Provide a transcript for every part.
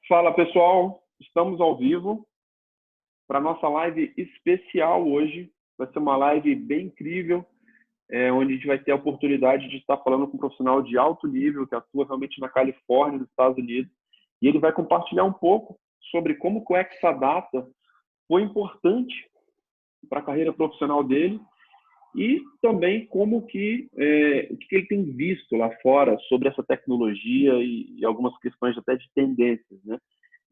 Fala pessoal, estamos ao vivo para nossa live especial hoje. Vai ser uma live bem incrível, onde a gente vai ter a oportunidade de estar falando com um profissional de alto nível que atua realmente na Califórnia, nos Estados Unidos, e ele vai compartilhar um pouco sobre como o Exadata foi importante para a carreira profissional dele e também como que o que ele tem visto lá fora sobre essa tecnologia e algumas questões até de tendências, né?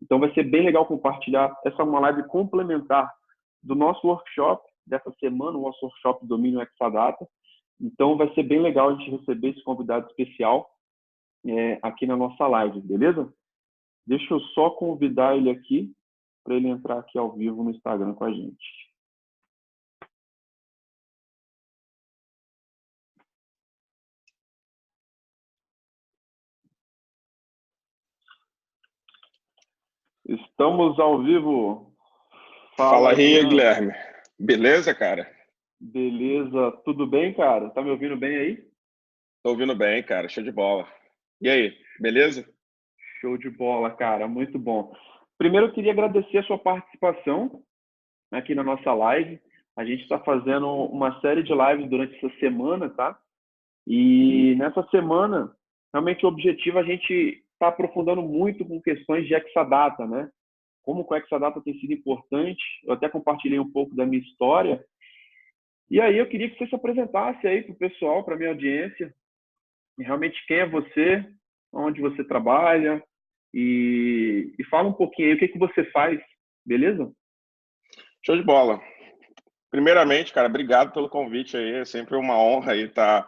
Então vai ser bem legal compartilhar. Essa é uma live complementar do nosso workshop dessa semana, o nosso workshop Domínio Exadata. Então vai ser bem legal a gente receber esse convidado especial aqui na nossa live, beleza? Deixa eu só convidar ele aqui para ele entrar aqui ao vivo no Instagram com a gente. Estamos ao vivo. Fala aí, Jean. Guilherme. Beleza, cara? Beleza. Tudo bem, cara? Tá me ouvindo bem aí? Tô ouvindo bem, cara. Show de bola. E aí, beleza? Show de bola, cara. Muito bom. Primeiro, eu queria agradecer a sua participação aqui na nossa live. A gente está fazendo uma série de lives durante essa semana, tá? E nessa semana, realmente o objetivo é a gente está aprofundando muito com questões de Exadata, né? Como o Exadata tem sido importante. Eu até compartilhei um pouco da minha história. E aí eu queria que você se apresentasse aí para o pessoal, para a minha audiência. E realmente quem é você, onde você trabalha e fala um pouquinho aí o que você faz, beleza? Show de bola. Primeiramente, cara, obrigado pelo convite aí. É sempre uma honra aí estar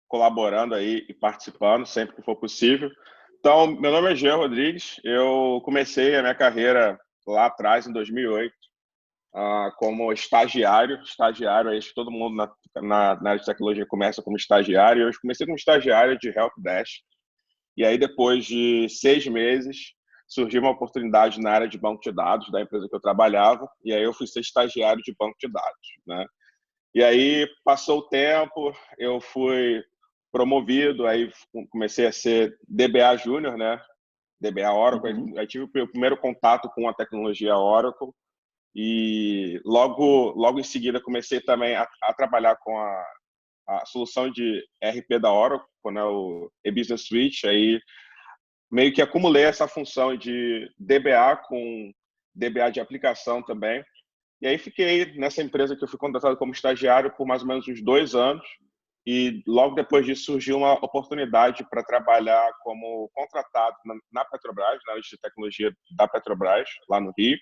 colaborando aí e participando sempre que for possível. Então, meu nome é Jean Rodrigues. Eu comecei a minha carreira lá atrás, em 2008, como estagiário. Estagiário, acho que todo mundo na área de tecnologia começa como estagiário. Eu comecei como estagiário de Helpdesk. E aí, depois de 6 meses, surgiu uma oportunidade na área de banco de dados da empresa que eu trabalhava. E aí eu fui ser estagiário de banco de dados, né? E aí, passou o tempo, eu fui promovido, aí comecei a ser DBA Júnior, né? DBA Oracle. Aí tive o primeiro contato com a tecnologia Oracle. E logo em seguida comecei também a trabalhar com a solução de RP da Oracle, né, o E-Business Suite. Aí meio que acumulei essa função de DBA com DBA de aplicação também. E aí fiquei nessa empresa que eu fui contratado como estagiário por mais ou menos uns 2 anos. E logo depois disso surgiu uma oportunidade para trabalhar como contratado na Petrobras, na área de tecnologia da Petrobras, lá no Rio.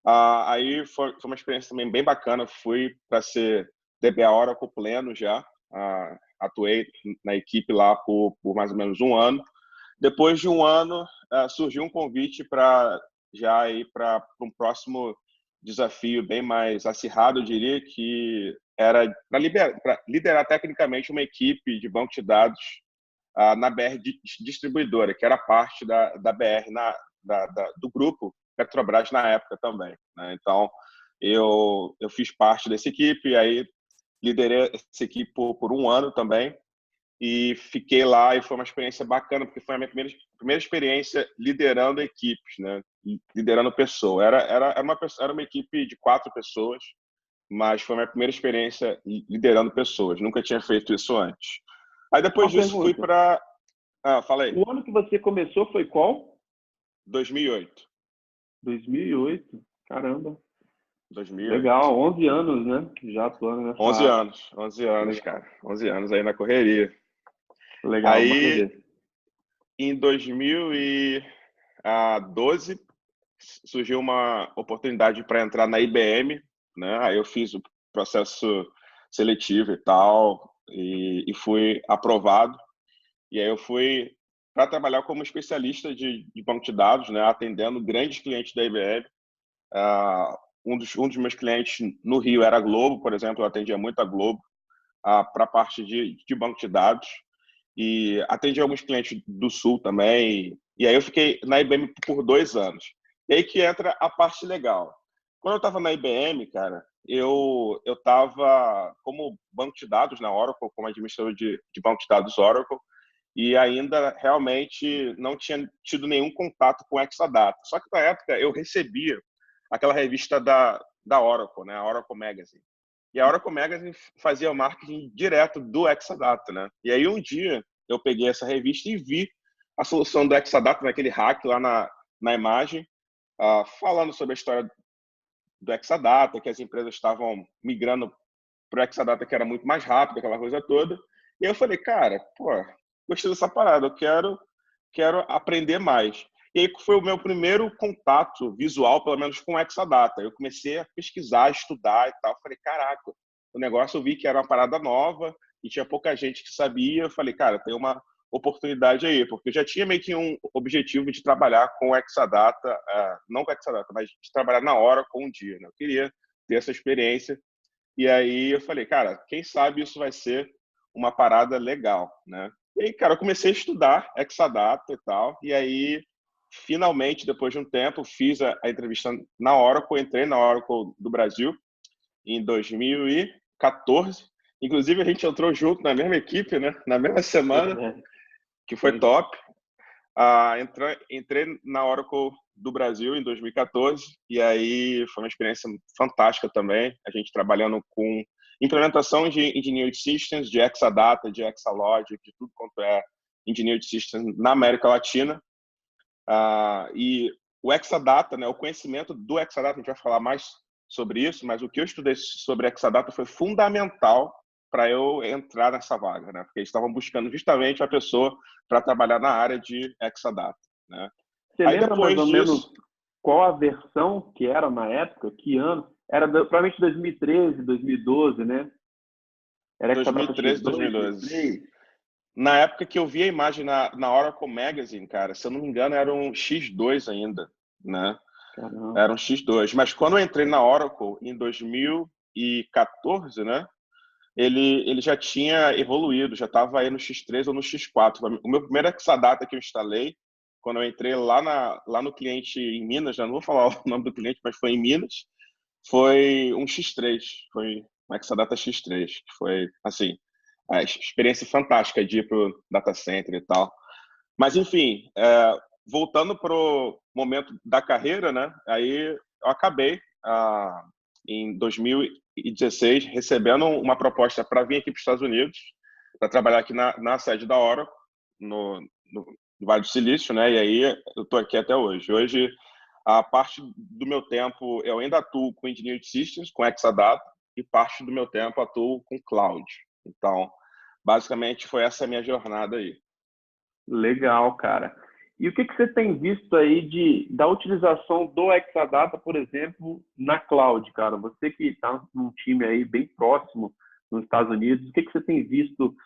Aí foi uma experiência também bem bacana. Fui para ser DBA Oracle pleno já. Atuei na equipe lá por mais ou menos 1 ano. Depois de 1 ano, surgiu um convite para já ir para um próximo desafio bem mais acirrado, eu diria, que era para liderar tecnicamente uma equipe de banco de dados na BR Distribuidora, que era parte da BR, do grupo Petrobras na época também, né? Então, eu fiz parte dessa equipe, e aí liderei essa equipe por 1 ano também, e fiquei lá, e foi uma experiência bacana, porque foi a minha primeira experiência liderando equipes, né? Liderando pessoas. Era uma equipe de 4 pessoas, mas foi a minha primeira experiência liderando pessoas. Nunca tinha feito isso antes. Aí depois Uma disso fui pergunta. para... fala aí. O ano que você começou foi qual? 2008. 2008. Caramba. 2008. Legal, 11 anos, né? Já atuando nessa 11 área. anos. 11 anos, Legal, cara. 11 anos aí na correria. legal, manda Aí, ver. em 2012, surgiu uma oportunidade para entrar na IBM, né? Aí eu fiz o processo seletivo e tal, e fui aprovado. E aí eu fui para trabalhar como especialista de banco de dados, né? Atendendo grandes clientes da IBM. Um dos meus clientes no Rio era a Globo, por exemplo. Eu atendia muito a Globo para a parte de banco de dados, e atendi alguns clientes do Sul também. E aí eu fiquei na IBM por 2 anos. E aí que entra a parte legal. Quando eu estava na IBM, cara, eu estava como banco de dados na Oracle, como administrador de banco de dados Oracle, e ainda realmente não tinha tido nenhum contato com Exadata. Só que na época eu recebia aquela revista da Oracle, né, a Oracle Magazine. E a Oracle Magazine fazia o marketing direto do Exadata, né? E aí um dia eu peguei essa revista e vi a solução do Exadata, naquele hack lá na imagem, falando sobre a história do Exadata, que as empresas estavam migrando para o Exadata, que era muito mais rápido, aquela coisa toda. E eu falei, cara, pô, gostei dessa parada, eu quero aprender mais. E aí foi o meu primeiro contato visual, pelo menos com o Exadata. Eu comecei a pesquisar, estudar e tal. Falei, caraca, o negócio eu vi que era uma parada nova e tinha pouca gente que sabia. Eu falei, cara, tem uma oportunidade aí, porque eu já tinha meio que um objetivo de trabalhar com o Exadata, não com o Exadata, mas de trabalhar na hora com um dia, né? Eu queria ter essa experiência. E aí eu falei, cara, quem sabe isso vai ser uma parada legal, né? E aí, cara, eu comecei a estudar Exadata e tal, e aí, finalmente, depois de um tempo, fiz a entrevista na Oracle, entrei na Oracle do Brasil em 2014. Inclusive, a gente entrou junto na mesma equipe, né? Na mesma semana, que foi top. Entrei na Oracle do Brasil em 2014 e aí foi uma experiência fantástica também. A gente trabalhando com implementação de Engineered Systems, de Exadata, de Exalogic, de tudo quanto é Engineered Systems na América Latina. E o Exadata, né, o conhecimento do Exadata, a gente vai falar mais sobre isso, mas o que eu estudei sobre Exadata foi fundamental para eu entrar nessa vaga, né? Porque eles estavam buscando justamente a pessoa para trabalhar na área de Exadata, né? Você Aí lembra mais depois ou menos disso, qual a versão que era na época? Que ano? Era provavelmente 2013, 2012, né? Era Exadata 2013, X2, 2012. X3? Na época que eu vi a imagem na Oracle Magazine, cara, se eu não me engano, era um X2 ainda, né? Caramba. Era um X2. Mas quando eu entrei na Oracle em 2014, né? Ele já tinha evoluído, já estava aí no X3 ou no X4. O meu primeiro Exadata que eu instalei, quando eu entrei lá no cliente em Minas, já não vou falar o nome do cliente, mas foi em Minas, foi um X3, foi um Exadata X3, que foi, assim, a experiência fantástica de ir para o data center e tal. Mas, enfim, voltando para o momento da carreira, né? Aí eu acabei, em 2016, recebendo uma proposta para vir aqui para os Estados Unidos, para trabalhar aqui na sede da Oracle, no Vale do Silício, né? E aí eu estou aqui até hoje. Hoje, a parte do meu tempo, eu ainda atuo com Engineered Systems, com Exadata, e parte do meu tempo atuo com Cloud. Então, basicamente, foi essa a minha jornada aí. Legal, cara. E o que você tem visto aí da utilização do Exadata, por exemplo, na cloud, cara? Você que está num time aí bem próximo nos Estados Unidos, o que você tem visto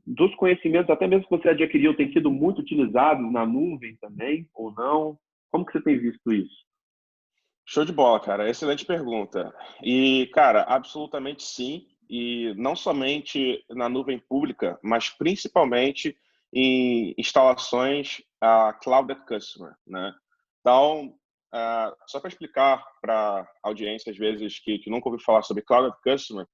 dos conhecimentos, até mesmo que você adquiriu, tem sido muito utilizados na nuvem também, ou não? Como que você tem visto isso? Show de bola, cara. Excelente pergunta. E, cara, absolutamente sim. E não somente na nuvem pública, mas principalmente em instalações Cloud at Customer, né? Então, só para explicar para a audiência, às vezes, que nunca ouviu falar sobre Cloud at Customer,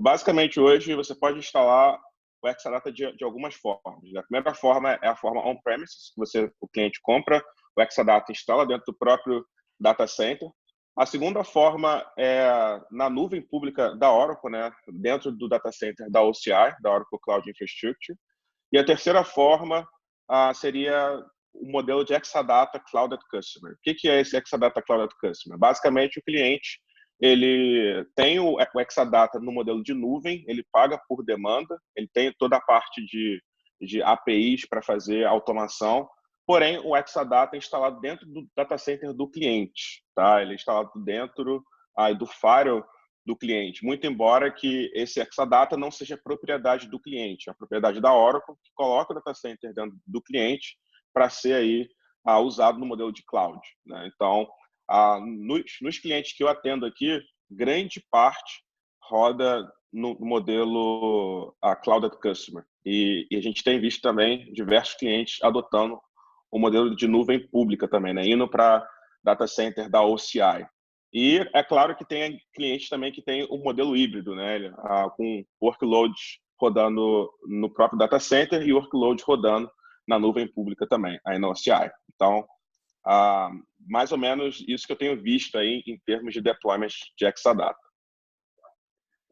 basicamente hoje você pode instalar o Exadata de algumas formas. A primeira forma é a forma on-premises, que o cliente compra o Exadata e instala dentro do próprio data center. A segunda forma é na nuvem pública da Oracle, né, dentro do data center da OCI, da Oracle Cloud Infrastructure. E a terceira forma seria o modelo de Exadata Cloud at Customer. O que é esse Exadata Cloud at Customer? Basicamente, o cliente ele tem o Exadata no modelo de nuvem, ele paga por demanda, ele tem toda a parte de APIs para fazer automação, porém o Exadata é instalado dentro do data center do cliente, tá? Ele é instalado dentro do firewall do cliente, muito embora que esse Exadata não seja propriedade do cliente, é a propriedade da Oracle, que coloca o data center dentro do cliente para ser aí usado no modelo de cloud, né? Então, nos clientes que eu atendo aqui, grande parte roda no modelo Cloud at Customer. E a gente tem visto também diversos clientes adotando o modelo de nuvem pública também, né? Indo para data center da OCI. E é claro que tem clientes também que tem o modelo híbrido, né? Com workloads rodando no próprio data center e workload rodando na nuvem pública também, aí na OCI. Então, mais ou menos isso que eu tenho visto aí em termos de deployment de Exadata.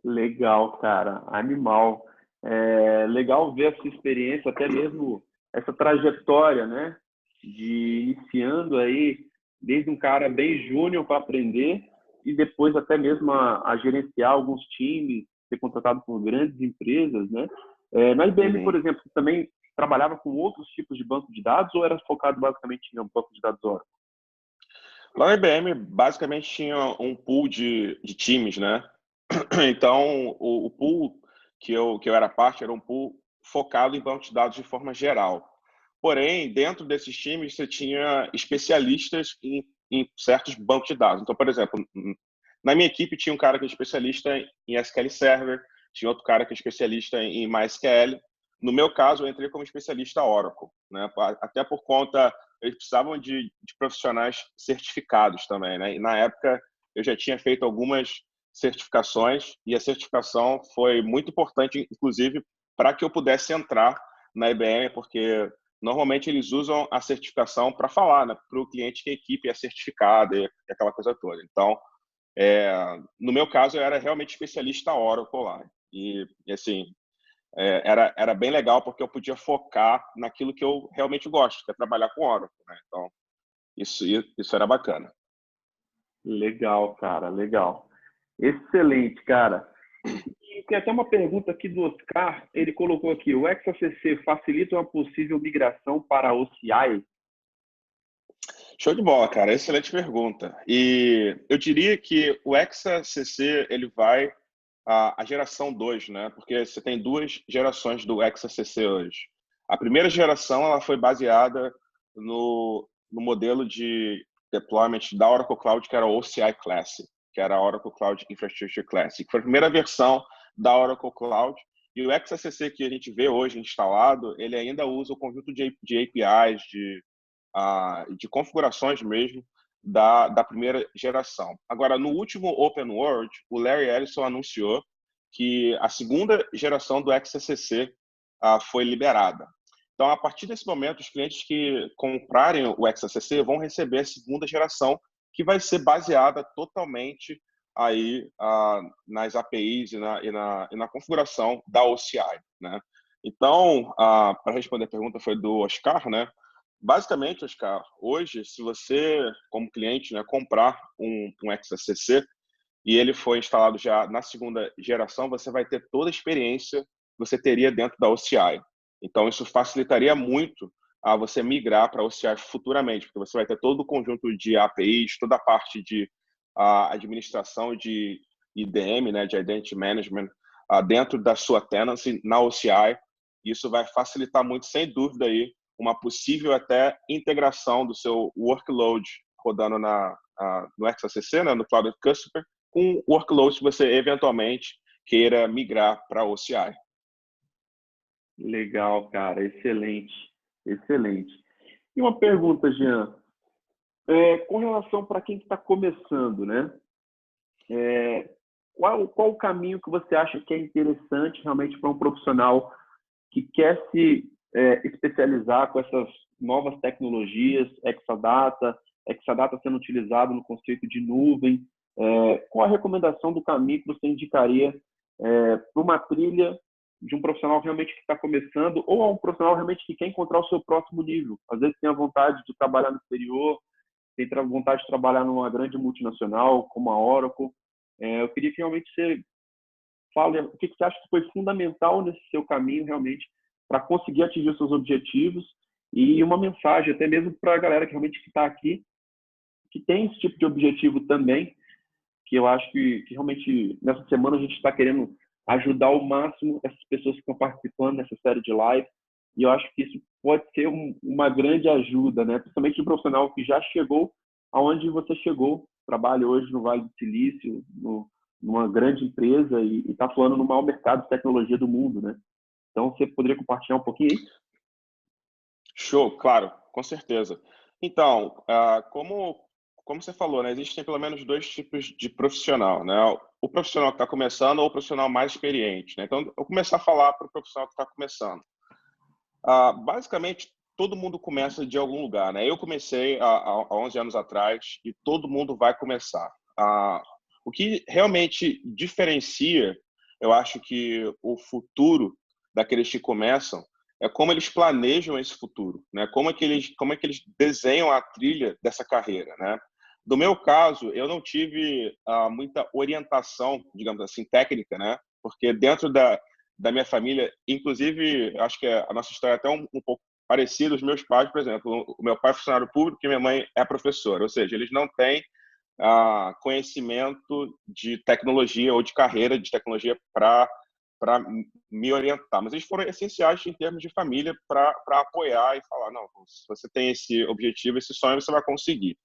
Legal, cara. Animal. É legal ver a sua experiência, até mesmo essa trajetória, né? De iniciando aí, desde um cara bem júnior para aprender e depois até mesmo a gerenciar alguns times, ser contratado por grandes empresas, né? Na IBM, por exemplo, você também trabalhava com outros tipos de banco de dados ou era focado basicamente em um banco de dados Oracle? Lá na IBM, basicamente, tinha um pool de times, né? Então, o pool que eu era parte era um pool focado em banco de dados de forma geral. Porém, dentro desses times, você tinha especialistas em certos bancos de dados. Então, por exemplo, na minha equipe tinha um cara que é especialista em SQL Server, tinha outro cara que é especialista em MySQL. No meu caso, eu entrei como especialista Oracle, né? Até por conta, eles precisavam de profissionais certificados também, né? E na época, eu já tinha feito algumas certificações e a certificação foi muito importante, inclusive, para que eu pudesse entrar na IBM, porque normalmente eles usam a certificação para falar, né, para o cliente que a equipe é certificada e aquela coisa toda. Então, no meu caso, eu era realmente especialista Oracle lá. E assim, era bem legal porque eu podia focar naquilo que eu realmente gosto, que é trabalhar com Oracle, né? Então, isso era bacana. Legal, cara, legal. Excelente, cara. E tem até uma pergunta aqui do Oscar. Ele colocou aqui: o XACC facilita uma possível migração para a OCI? Show de bola, cara. Excelente pergunta. E eu diria que o XACC ele vai a geração 2, né? Porque você tem duas gerações do XACC hoje. A primeira geração ela foi baseada no modelo de deployment da Oracle Cloud, que era o OCI Classic, que era a Oracle Cloud Infrastructure Classic. Foi a primeira versão da Oracle Cloud. E o XACC que a gente vê hoje instalado, ele ainda usa o conjunto de APIs, de configurações mesmo da primeira geração. Agora, no último Open World, o Larry Ellison anunciou que a segunda geração do XACC foi liberada. Então, a partir desse momento, os clientes que comprarem o XACC vão receber a segunda geração, que vai ser baseada totalmente aí nas APIs e na configuração da OCI, né? Então, para responder a pergunta foi do Oscar, né? Basicamente, Oscar, hoje, se você, como cliente, né, comprar um XACC e ele foi instalado já na segunda geração, você vai ter toda a experiência que você teria dentro da OCI. Então, isso facilitaria muito a você migrar para a OCI futuramente, porque você vai ter todo o conjunto de APIs, toda a parte de administração de IDM, né, de Identity Management, dentro da sua tenancy na OCI. Isso vai facilitar muito, sem dúvida, aí, uma possível até integração do seu workload rodando no XACC, né, no Cloud Customer, com workloads que você eventualmente queira migrar para o OCI. Legal, cara. Excelente. Excelente. E uma pergunta, Jean. Com relação para quem está começando, né? Qual o caminho que você acha que é interessante realmente para um profissional que quer se especializar com essas novas tecnologias, Exadata sendo utilizado no conceito de nuvem? Qual a recomendação do caminho que você indicaria para uma trilha de um profissional realmente que está começando ou a um profissional realmente que quer encontrar o seu próximo nível? Às vezes tem a vontade de trabalhar no exterior, tem vontade de trabalhar numa grande multinacional como a Oracle. Eu queria que realmente você fale o que você acha que foi fundamental nesse seu caminho realmente para conseguir atingir os seus objetivos e uma mensagem até mesmo para a galera que realmente está aqui, que tem esse tipo de objetivo também, que eu acho que realmente nessa semana a gente está querendo ajudar ao máximo essas pessoas que estão participando dessa série de live, e eu acho que isso pode ser uma grande ajuda, né? Principalmente um profissional que já chegou aonde você chegou, trabalha hoje no Vale do Silício, numa grande empresa e está falando no maior mercado de tecnologia do mundo, né? Então, você poderia compartilhar um pouquinho aí? Show, claro, com certeza. Então, como como você falou, né, existem pelo menos dois tipos de profissional, né? O profissional que está começando ou o profissional mais experiente, né? Então, eu vou começar a falar para o profissional que está começando. Basicamente, todo mundo começa de algum lugar, né? Eu comecei há 11 anos atrás e todo mundo vai começar. O que realmente diferencia, eu acho que o futuro daqueles que começam é como eles planejam esse futuro, né? Como é que eles desenham a trilha dessa carreira, né? Do meu caso, eu não tive muita orientação, digamos assim, técnica, né? Porque dentro da minha família, inclusive, acho que a nossa história é até um pouco parecida. Os meus pais, por exemplo, o meu pai é funcionário público e minha mãe é professora, ou seja, eles não têm conhecimento de tecnologia ou de carreira de tecnologia para me orientar, mas eles foram essenciais em termos de família para apoiar e falar, não, se você tem esse objetivo, esse sonho, você vai conseguir,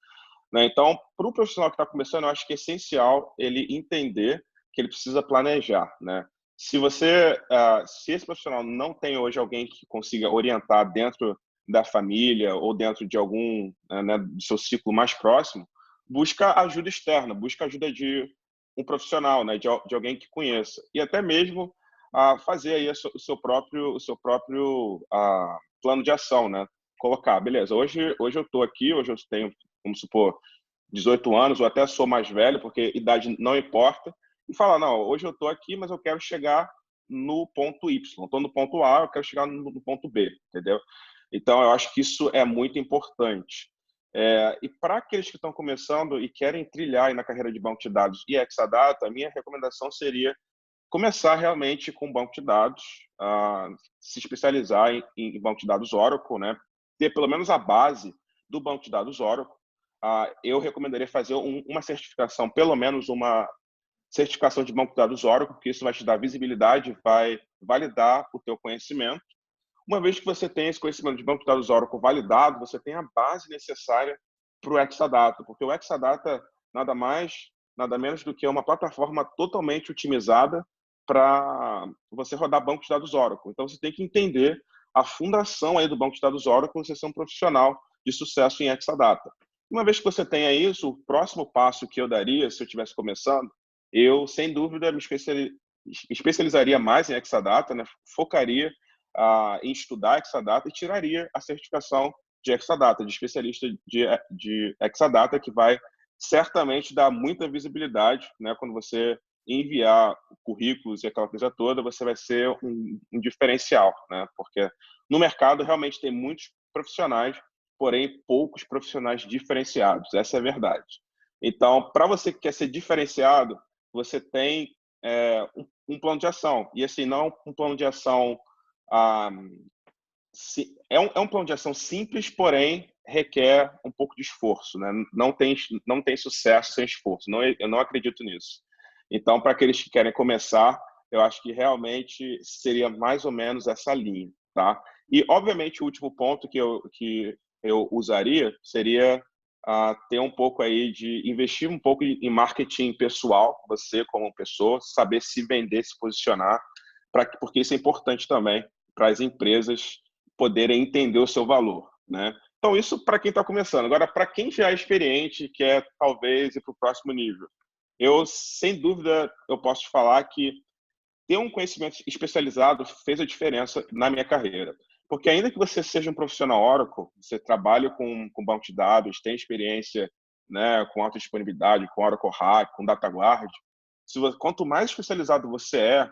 né? Então, para o profissional que está começando, eu acho que é essencial ele entender que ele precisa planejar, né? Se esse profissional não tem hoje alguém que consiga orientar dentro da família ou dentro de algum, né, do seu ciclo mais próximo, busca ajuda externa, busca ajuda de um profissional, né, de alguém que conheça, e até mesmo fazer aí o seu próprio plano de ação, né? Colocar, beleza, hoje eu estou aqui, hoje eu tenho, vamos supor, 18 anos, ou até sou mais velho, porque idade não importa, e falar, não, hoje eu estou aqui, mas eu quero chegar no ponto Y. Estou no ponto A, eu quero chegar no ponto B, entendeu? Então, eu acho que isso é muito importante. E para aqueles que estão começando e querem trilhar aí na carreira de banco de dados e Exadata, a minha recomendação seria começar realmente com banco de dados, se especializar em banco de dados Oracle, né? Ter pelo menos a base do banco de dados Oracle. Eu recomendaria fazer uma certificação, pelo menos uma certificação de banco de dados Oracle, porque isso vai te dar visibilidade, vai validar o teu conhecimento. Uma vez que você tem esse conhecimento de banco de dados Oracle validado, você tem a base necessária para o Exadata, porque o Exadata nada mais, nada menos do que uma plataforma totalmente otimizada para você rodar banco de dados Oracle. Então, você tem que entender a fundação aí do banco de dados Oracle, você ser um profissional de sucesso em Exadata. Uma vez que você tenha isso, o próximo passo que eu daria, se eu estivesse começando, eu, sem dúvida, me especializaria mais em Exadata, né? Focaria em estudar Exadata e tiraria a certificação de Exadata, de especialista de Exadata, que vai certamente dar muita visibilidade, né? Quando você enviar currículos e aquela coisa toda, você vai ser um diferencial, né? Porque no mercado realmente tem muitos profissionais, porém poucos profissionais diferenciados. Essa é a verdade. Então, para você que quer ser diferenciado, você tem um plano de ação. E assim, não um plano de ação é um plano de ação simples, porém requer um pouco de esforço, né? Não tem sucesso sem esforço. Não, eu não acredito nisso. Então, para aqueles que querem começar, eu acho que realmente seria mais ou menos essa linha, tá? E, obviamente, o último ponto que eu usaria seria ter um pouco aí de investir um pouco em marketing pessoal, você como pessoa, saber se vender, se posicionar, porque isso é importante também para as empresas poderem entender o seu valor, né? Então, isso para quem está começando. Agora, para quem já é experiente, quer talvez ir para o próximo nível, sem dúvida, eu posso te falar que ter um conhecimento especializado fez a diferença na minha carreira. Porque ainda que você seja um profissional Oracle, você trabalha com banco de dados, tem experiência, né, com alta disponibilidade, com Oracle Hack, com DataGuard, quanto mais especializado você é,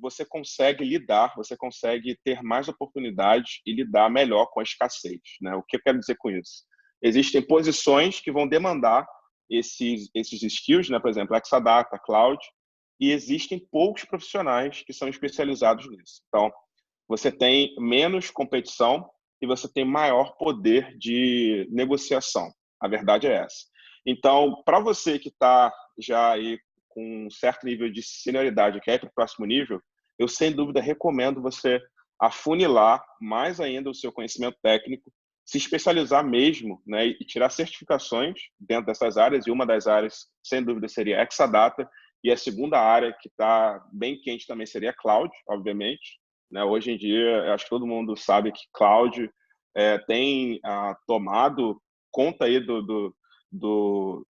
você consegue lidar, você consegue ter mais oportunidades e lidar melhor com a escassez, né? O que eu quero dizer com isso? Existem posições que vão demandar esses skills, né? Por exemplo, Exadata, Cloud, e existem poucos profissionais que são especializados nisso. Então, você tem menos competição e você tem maior poder de negociação. A verdade é essa. Então, para você que está já aí com um certo nível de senioridade, quer ir para o próximo nível, eu sem dúvida recomendo você afunilar mais ainda o seu conhecimento técnico, se especializar mesmo, né, e tirar certificações dentro dessas áreas, e uma das áreas, sem dúvida, seria Exadata, e a segunda área que está bem quente também seria Cloud, obviamente, né? Hoje em dia, eu acho que todo mundo sabe que Cloud tem tomado conta aí do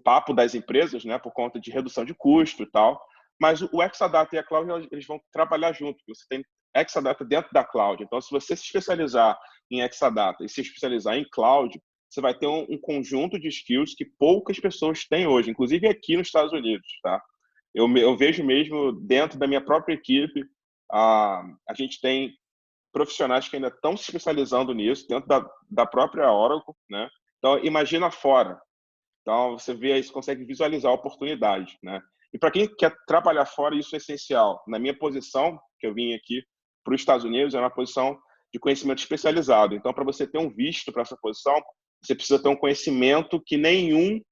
papo das empresas, né, por conta de redução de custo e tal. Mas o Exadata e a Cloud, eles vão trabalhar junto. Você tem Exadata dentro da Cloud. Então, se você se especializar em Exadata e se especializar em Cloud, você vai ter um conjunto de skills que poucas pessoas têm hoje, inclusive aqui nos Estados Unidos, tá? Eu vejo mesmo dentro da minha própria equipe, a gente tem profissionais que ainda estão se especializando nisso, dentro da própria Oracle, né? Então, imagina fora. Então, você vê aí, você consegue visualizar a oportunidade, né? E para quem quer trabalhar fora, isso é essencial. Na minha posição, que eu vim aqui para os Estados Unidos, é uma posição de conhecimento especializado. Então, para você ter um visto para essa posição, você precisa ter um conhecimento que nenhuma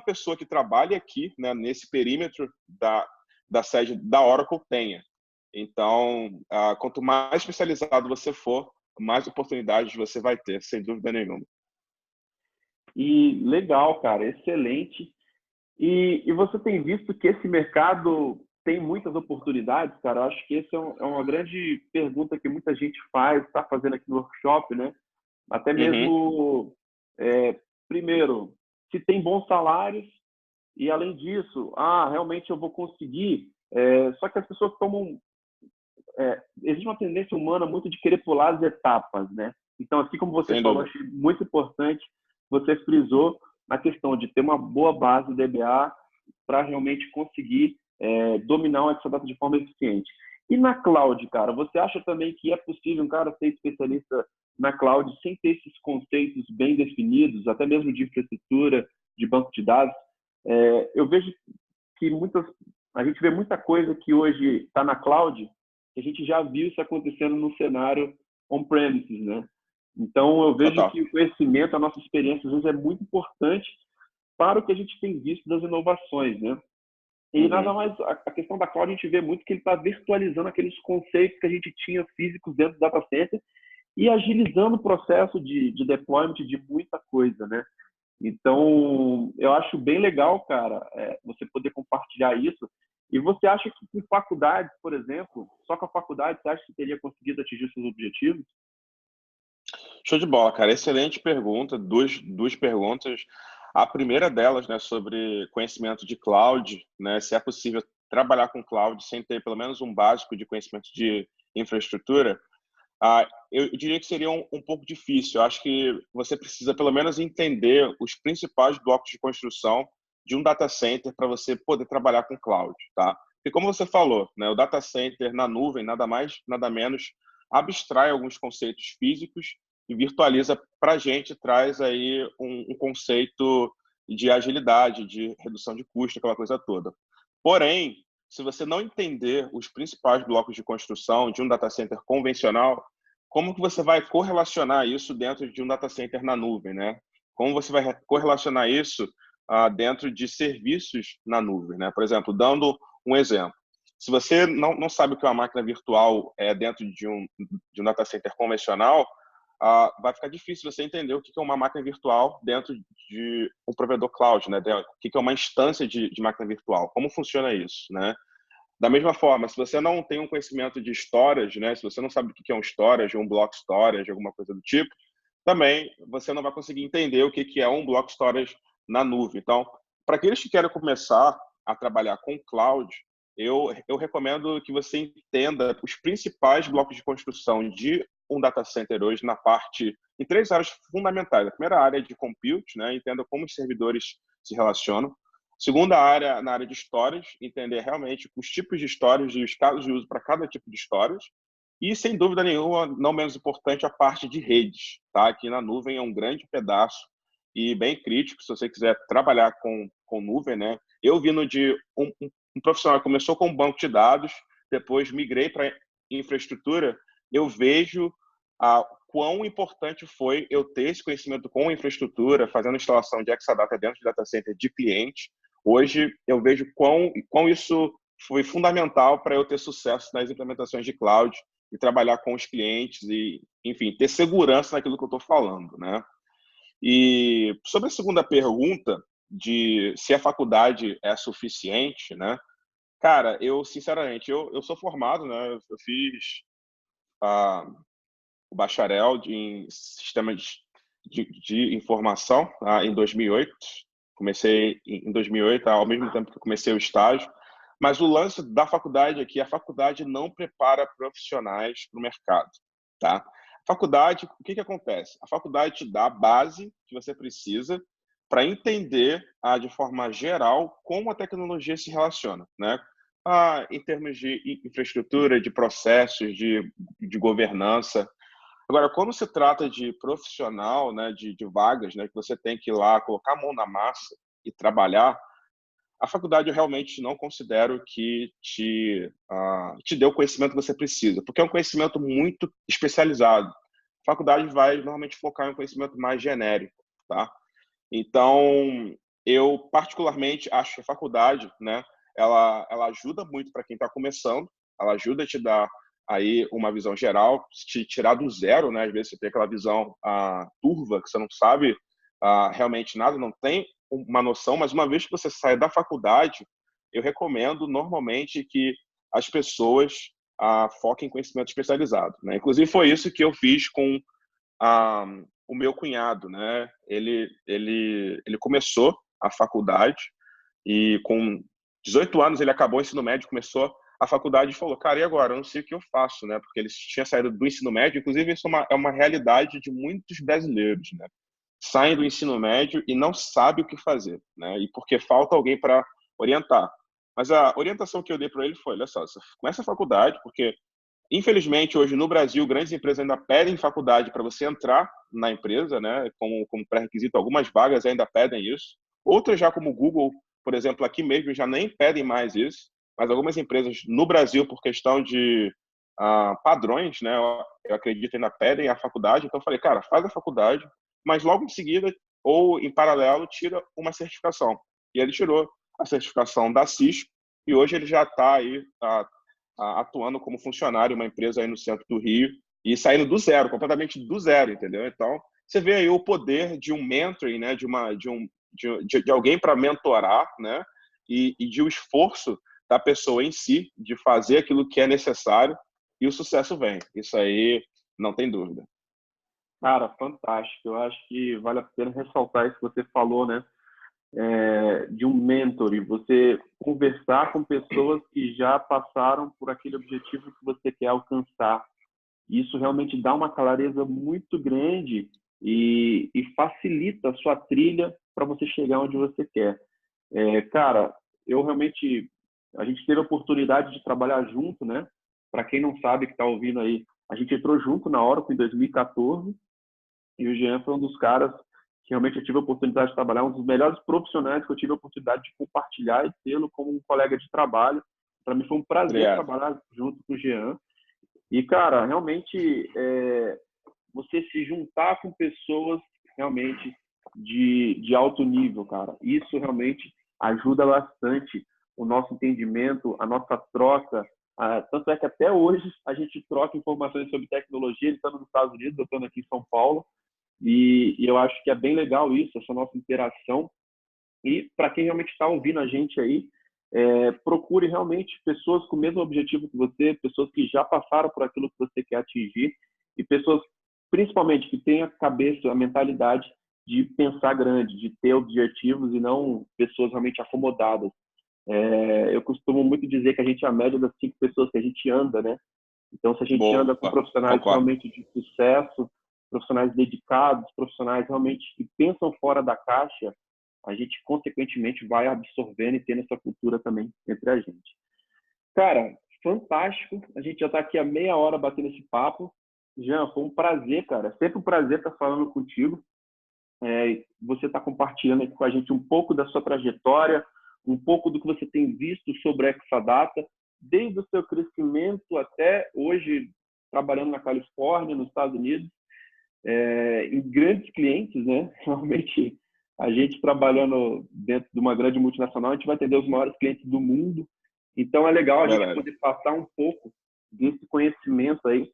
pessoa que trabalhe aqui, né, nesse perímetro da sede da Oracle tenha. Então, quanto mais especializado você for, mais oportunidades você vai ter, sem dúvida nenhuma. E legal, cara, excelente. E você tem visto que esse mercado tem muitas oportunidades, cara? Eu acho que essa é uma grande pergunta que muita gente faz, está fazendo aqui no workshop, né? Até Uhum. mesmo, primeiro, se tem bons salários e, além disso, realmente eu vou conseguir. Só que as pessoas tomam... existe uma tendência humana muito de querer pular as etapas, né? Então, assim como você Sem falou, dúvida. achei muito importante, você frisou na questão de ter uma boa base de DBA para realmente conseguir dominar o Exadata de forma eficiente. E na cloud, cara, você acha também que é possível um cara ser especialista na cloud sem ter esses conceitos bem definidos, até mesmo de infraestrutura, de banco de dados? Eu vejo que a gente vê muita coisa que hoje está na cloud, que a gente já viu isso acontecendo no cenário on-premises, né? Então, eu vejo Total. que o conhecimento, a nossa experiência, às vezes, é muito importante para o que a gente tem visto das inovações, né? E nada Uhum. mais, a questão da cloud, a gente vê muito que ele está virtualizando aqueles conceitos que a gente tinha físicos dentro do data center e agilizando o processo de deployment de muita coisa, né? Então, eu acho bem legal, cara, você poder compartilhar isso. E você acha que com faculdades, por exemplo, só com a faculdade, você acha que teria conseguido atingir seus objetivos? Show de bola, cara. Excelente pergunta. Duas perguntas. A primeira delas, né, sobre conhecimento de cloud, né, se é possível trabalhar com cloud sem ter pelo menos um básico de conhecimento de infraestrutura. Eu diria que seria um pouco difícil. Eu acho que você precisa pelo menos entender os principais blocos de construção de um data center para você poder trabalhar com cloud, tá? Porque como você falou, né, o data center na nuvem, nada mais, nada menos, abstrai alguns conceitos físicos e virtualiza para a gente, traz aí um conceito de agilidade, de redução de custo, aquela coisa toda. Porém, se você não entender os principais blocos de construção de um data center convencional, como que você vai correlacionar isso dentro de um data center na nuvem, né? Como você vai correlacionar isso dentro de serviços na nuvem, né? Por exemplo, dando um exemplo. Se você não sabe o que é uma máquina virtual dentro de um data center convencional, vai ficar difícil você entender o que é uma máquina virtual dentro de um provedor cloud, né? O que é uma instância de máquina virtual, como funciona isso, né? Da mesma forma, se você não tem um conhecimento de storage, né? Se você não sabe o que é um storage, um block storage, alguma coisa do tipo, também você não vai conseguir entender o que é um block storage na nuvem. Então, para aqueles que querem começar a trabalhar com cloud, eu recomendo que você entenda os principais blocos de construção de um data center hoje em três áreas fundamentais. A primeira área é de compute, né? Entenda como os servidores se relacionam. Segunda área, na área de storage, entender realmente os tipos de storage e os casos de uso para cada tipo de storage. E, sem dúvida nenhuma, não menos importante, a parte de redes. Tá? Aqui na nuvem é um grande pedaço e bem crítico, se você quiser trabalhar com nuvem. Né? Eu vindo de um profissional que começou com um banco de dados, depois migrei para infraestrutura, eu vejo quão importante foi eu ter esse conhecimento com infraestrutura, fazendo instalação de Exadata dentro de data center de cliente. Hoje eu vejo quão isso foi fundamental para eu ter sucesso nas implementações de cloud e trabalhar com os clientes e, enfim, ter segurança naquilo que eu estou falando, né? E sobre a segunda pergunta de se a faculdade é suficiente, né? Cara, eu sinceramente, eu sou formado, né? Eu fiz o bacharel em sistemas de informação em 2008. Comecei em 2008, ao mesmo tempo que eu comecei o estágio. Mas o lance da faculdade aqui, a faculdade não prepara profissionais para o mercado, tá? A faculdade, o que acontece? A faculdade te dá a base que você precisa para entender, de forma geral, como a tecnologia se relaciona, né? Em termos de infraestrutura, de processos, de governança. Agora, quando se trata de profissional, né, de vagas, né, que você tem que ir lá colocar a mão na massa e trabalhar, a faculdade eu realmente não considero que te dê o conhecimento que você precisa, porque é um conhecimento muito especializado. A faculdade vai normalmente focar em um conhecimento mais genérico, tá? Então, eu particularmente acho que a faculdade, né, ela ajuda muito para quem está começando, ela ajuda a te dar aí uma visão geral, te tirar do zero, né? Às vezes você tem aquela visão turva, que você não sabe realmente nada, não tem uma noção, mas uma vez que você sai da faculdade, eu recomendo normalmente que as pessoas foquem em conhecimento especializado, né? Inclusive foi isso que eu fiz com o meu cunhado, né? Ele começou a faculdade e com 18 anos ele acabou o ensino médio, começou a faculdade e falou, cara, e agora? Eu não sei o que eu faço, né? Porque ele tinha saído do ensino médio, inclusive isso é uma realidade de muitos brasileiros, né? Saem do ensino médio e não sabe o que fazer, né? E porque falta alguém para orientar. Mas a orientação que eu dei para ele foi, olha só, você começa a faculdade, porque infelizmente hoje no Brasil grandes empresas ainda pedem faculdade para você entrar na empresa, né? Como pré-requisito, algumas vagas ainda pedem isso. Outras já como o Google, por exemplo, aqui mesmo já nem pedem mais isso. Mas algumas empresas no Brasil, por questão de padrões, né? Eu acredito ainda pedem a faculdade. Então eu falei, cara, faz a faculdade, mas logo em seguida ou em paralelo tira uma certificação. E ele tirou a certificação da Cisco e hoje ele já está aí atuando como funcionário em uma empresa aí no centro do Rio e saindo do zero, completamente do zero, entendeu? Então você vê aí o poder de um mentoring, né? De alguém para mentorar, né? E de um esforço da pessoa em si de fazer aquilo que é necessário e o sucesso vem. Isso aí não tem dúvida. Cara, fantástico. Eu acho que vale a pena ressaltar isso que você falou, né? De um mentor, e você conversar com pessoas que já passaram por aquele objetivo que você quer alcançar. Isso realmente dá uma clareza muito grande e facilita a sua trilha para você chegar onde você quer. Cara, eu realmente, a gente teve a oportunidade de trabalhar junto, né? Para quem não sabe que está ouvindo aí, a gente entrou junto na Oracle em 2014 e o Jean foi um dos caras que realmente eu tive a oportunidade de trabalhar, um dos melhores profissionais que eu tive a oportunidade de compartilhar e tê-lo como um colega de trabalho. Para mim foi um prazer Obrigado. trabalhar junto com o Jean. E, cara, realmente, você se juntar com pessoas realmente de alto nível, cara, isso realmente ajuda bastante o nosso entendimento, a nossa troca. Tanto é que até hoje a gente troca informações sobre tecnologia, ele está nos Estados Unidos, eu estou aqui em São Paulo, e eu acho que é bem legal isso, essa nossa interação. E para quem realmente está ouvindo a gente aí, procure realmente pessoas com o mesmo objetivo que você, pessoas que já passaram por aquilo que você quer atingir e pessoas, principalmente, que têm a cabeça, a mentalidade de pensar grande, de ter objetivos e não pessoas realmente acomodadas. Eu costumo muito dizer que a gente é a média das 5 pessoas que a gente anda, né? Então, se a gente Boa, anda com profissionais concordo. realmente de sucesso, profissionais dedicados, profissionais realmente que pensam fora da caixa, a gente, consequentemente, vai absorvendo e tendo essa cultura também entre a gente. Cara, fantástico. A gente já está aqui há meia hora batendo esse papo. Jean, foi um prazer, cara. Sempre um prazer estar falando contigo. Você está compartilhando aqui com a gente um pouco da sua trajetória, um pouco do que você tem visto sobre a Exadata, desde o seu crescimento até hoje, trabalhando na Califórnia, nos Estados Unidos, em grandes clientes, né? Realmente, a gente trabalhando dentro de uma grande multinacional, a gente vai atender os maiores clientes do mundo. Então, é legal a gente Verdade. poder passar um pouco desse conhecimento aí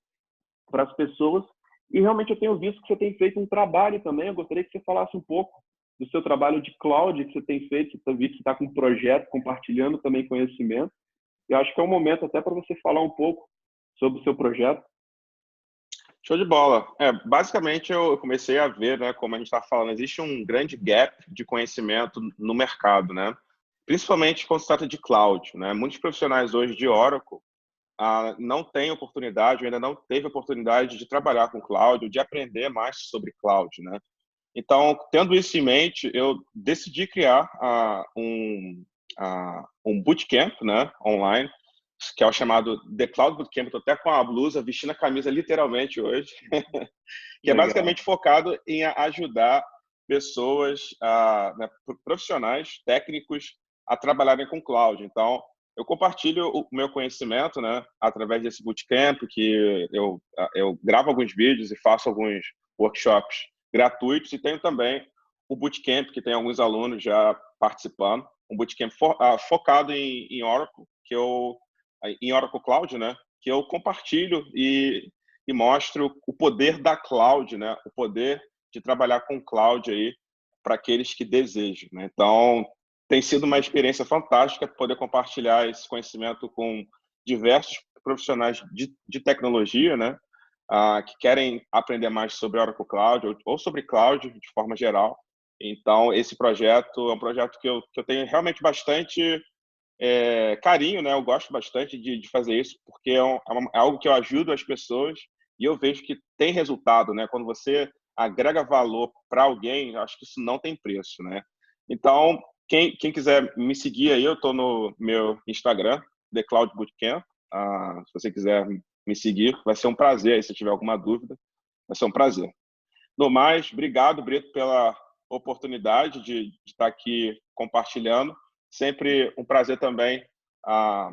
para as pessoas. E realmente eu tenho visto que você tem feito um trabalho também. Eu gostaria que você falasse um pouco do seu trabalho de cloud que você tem feito. Eu vi que você está com um projeto, compartilhando também conhecimento. Eu acho que é um momento até para você falar um pouco sobre o seu projeto. Show de bola. Basicamente, eu comecei a ver, né, como a gente está falando, existe um grande gap de conhecimento no mercado, né? Principalmente quando se trata de cloud, né? Muitos profissionais hoje de Oracle não têm oportunidade, ou ainda não teve oportunidade de trabalhar com cloud, ou de aprender mais sobre cloud, né? Então, tendo isso em mente, eu decidi criar um bootcamp, né, online, que é o chamado The Cloud Bootcamp. Estou até com a blusa, vestindo a camisa literalmente hoje, que é Legal. basicamente focado em ajudar pessoas, né, profissionais, técnicos, a trabalharem com cloud. Então, eu compartilho o meu conhecimento, né, através desse bootcamp, que eu gravo alguns vídeos e faço alguns workshops gratuitos, e tenho também o bootcamp, que tem alguns alunos já participando, um bootcamp focado em Oracle, em Oracle Cloud, né, que eu compartilho e mostro o poder da cloud, né, o poder de trabalhar com cloud aí para aqueles que desejam, né? Então, tem sido uma experiência fantástica poder compartilhar esse conhecimento com diversos profissionais de tecnologia, né, que querem aprender mais sobre Oracle Cloud ou sobre cloud de forma geral. Então, esse projeto é um projeto que eu tenho realmente bastante carinho, né? Eu gosto bastante de fazer isso, porque é algo que eu ajudo as pessoas e eu vejo que tem resultado, né? Quando você agrega valor para alguém, eu acho que isso não tem preço, né? Então, quem quiser me seguir aí, eu estou no meu Instagram, The Cloud Bootcamp. Se você quiser me seguir, vai ser um prazer. Aí, se tiver alguma dúvida, vai ser um prazer. No mais, obrigado, Brito, pela oportunidade de estar aqui compartilhando. Sempre um prazer também estar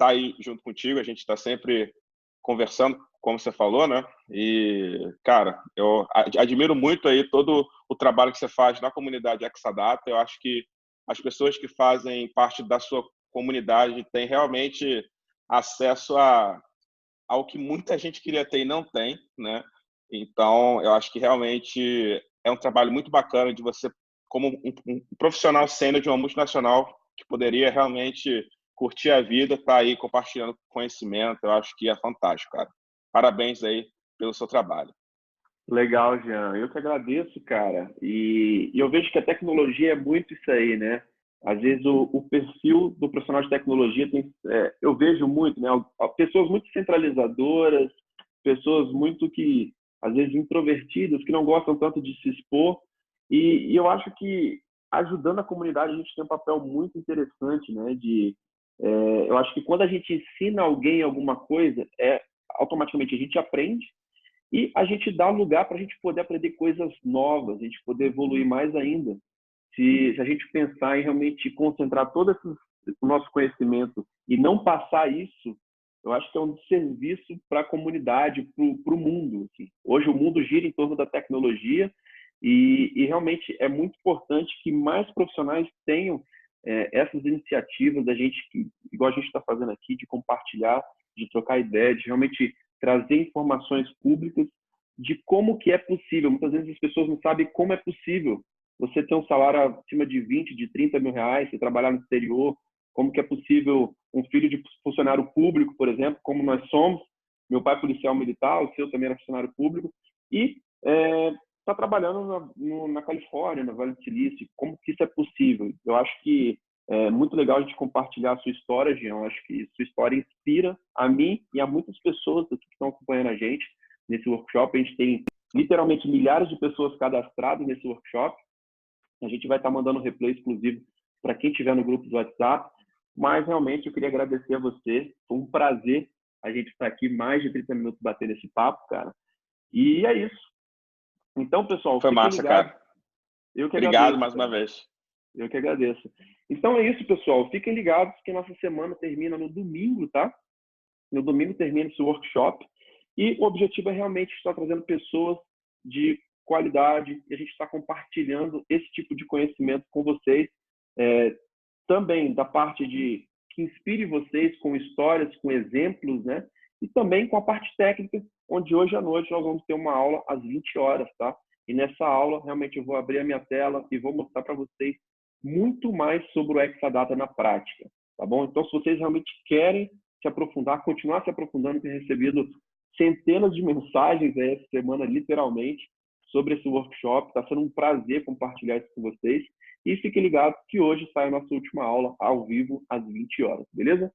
aí junto contigo. A gente está sempre conversando, como você falou, né? E, cara, eu admiro muito aí todo o trabalho que você faz na comunidade Exadata. Eu acho que as pessoas que fazem parte da sua comunidade têm realmente acesso ao que muita gente queria ter e não tem, né? Então, eu acho que realmente é um trabalho muito bacana de você, como um profissional sênior de uma multinacional, que poderia realmente curtir a vida, tá aí compartilhando conhecimento. Eu acho que é fantástico, cara. Parabéns aí pelo seu trabalho. Legal, Jean. Eu que agradeço, cara. E eu vejo que a tecnologia é muito isso aí, né? Às vezes o perfil do profissional de tecnologia tem, eu vejo muito, né? Pessoas muito centralizadoras, pessoas muito que, às vezes, introvertidas, que não gostam tanto de se expor. E eu acho que ajudando a comunidade a gente tem um papel muito interessante, né? Eu acho que quando a gente ensina alguém alguma coisa, automaticamente a gente aprende e a gente dá lugar para a gente poder aprender coisas novas, a gente poder evoluir mais ainda. Se a gente pensar em realmente concentrar todo o nosso conhecimento e não passar isso, eu acho que é um desserviço para a comunidade, para o mundo. Assim. Hoje o mundo gira em torno da tecnologia e realmente é muito importante que mais profissionais tenham essas iniciativas da gente, igual a gente está fazendo aqui, de compartilhar, de trocar ideia, de realmente trazer informações públicas de como que é possível. Muitas vezes as pessoas não sabem como é possível você ter um salário acima de 20, de 30 mil reais, você trabalhar no exterior, como que é possível um filho de funcionário público, por exemplo, como nós somos, meu pai é policial militar, o seu também era funcionário público, e está trabalhando na Califórnia, no Vale do Silício, como que isso é possível? Eu acho que é muito legal a gente compartilhar a sua história, Jean. Eu acho que sua história inspira a mim e a muitas pessoas que estão acompanhando a gente nesse workshop. A gente tem literalmente milhares de pessoas cadastradas nesse workshop. A gente vai estar mandando replay exclusivo para quem estiver no grupo do WhatsApp. Mas realmente eu queria agradecer a você. Foi um prazer a gente estar aqui mais de 30 minutos batendo esse papo, cara. E é isso. Então, pessoal, Foi fiquem massa, ligados. cara. Eu que Obrigado agradeço, mais uma cara. vez. Eu que agradeço. Então é isso, pessoal. Fiquem ligados que nossa semana termina no domingo, tá? No domingo termina esse workshop. E o objetivo é realmente estar trazendo pessoas de qualidade e a gente está compartilhando esse tipo de conhecimento com vocês. Também da parte de que inspire vocês com histórias, com exemplos, né? E também com a parte técnica, onde hoje à noite nós vamos ter uma aula às 20 horas, tá? E nessa aula, realmente, eu vou abrir a minha tela e vou mostrar para vocês muito mais sobre o Exadata na prática, tá bom? Então, se vocês realmente querem se aprofundar, continuar se aprofundando, tem recebido centenas de mensagens aí essa semana, literalmente, sobre esse workshop. Está sendo um prazer compartilhar isso com vocês. E fiquem ligados que hoje sai a nossa última aula ao vivo às 20 horas, beleza?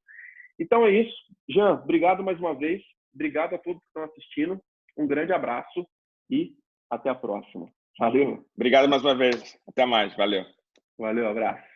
Então é isso. Jean, obrigado mais uma vez. Obrigado a todos que estão assistindo. Um grande abraço e até a próxima. Valeu. Obrigado mais uma vez. Até mais. Valeu. Valeu, abraço.